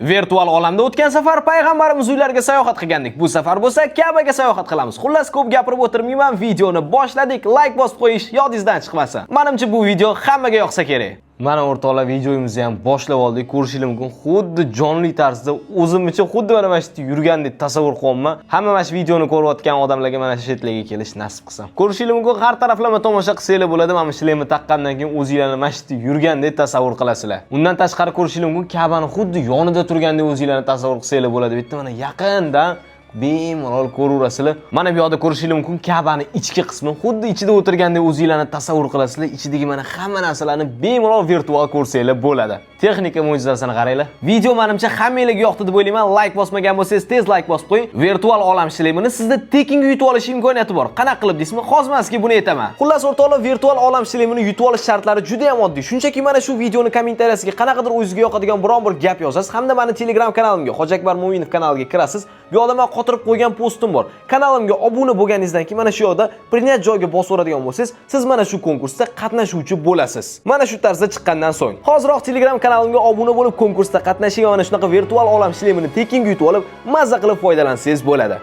Virtual olamda o'tgan safar payg'ambarimiz uylariga sayohat qilgandik. Bu safar bo'lsa Ka'baga sayohat qilamiz. Xullas ko'p gapirib o'tirmayman, videoni boshladik. Like bosib qo'yish yodingizdan chiqmasin. Menimcha bu video hammaga yoqsa kerak. Mana o'rtoqlar, videomizni ham boshlab oldik. Ko'rishingiz mumkin, xuddi jonli tarzda o'zimcha xuddi mana shu yurgandek tasavvur qilyapman. Hamma mana shu videoni ko'rayotgan odamlarga mana shu shetlarga kelish nasib qilsin. Ko'rishingiz mumkin, har taraflama tomosha qilsanglar bo'ladi. Mana shularni taqqandan keyin o'zingizlarni mana shu yurgandek tasavvur qilasizlar. Undan tashqari ko'rishingiz mumkin, Ka'bani xuddi yonida turgandek o'zingizlarni tasavvur qilsanglar bo'ladi. Bitta mana yaqindan bemalol ko'raverasizlar. Mana bu yerda ko'rishingiz mumkin, Ka'bani ichki qismi xuddi ichida o'tirgandek o'zingizlarni tasavvur qilasizlar. Ichidagi mana hamma narsalarni bemalol virtual ko'rsanglar bo'ladi. Texnika mo'jizasini qaranglar. Video menimcha hammangizga yoqdi deb o'ylayman. Like bosmagan bo'lsangiz tez like bosib qo'ying. Virtual olam shlemini sizda tekinga yutib olish imkoniyati bor. Qanaqa qilib deysizmi? Hozirmaski buni aytaman. Xullas o'rtoqlar, virtual olam shlemini yutib olish shartlari juda ham oddiy. Shunchaki mana shu videoni kommentariyasiga qanaqadir o'zingizga yoqadigan biron bir gap yozasiz hamda meni Telegram kanalimga Hoji Akbar Mo'minov kanaliga kirasiz. Bu yerda men qotirib qo'ygan postim bor. Kanalimga obuna bo'lganingizdan keyin mana shu yerda prinyat joyga bosaveradigan bo'lsangiz, siz mana shu konkursda qatnashuvchi bo'lasiz. Mana shu tarzda chiqqandan so'ng, hoziroq Telegram kanalimga obuna bo'lib konkursda qatnashing va mana shunaqa virtual olam shlemini tekinga yutib olib, mazza qilib foydalansangiz bo'ladi.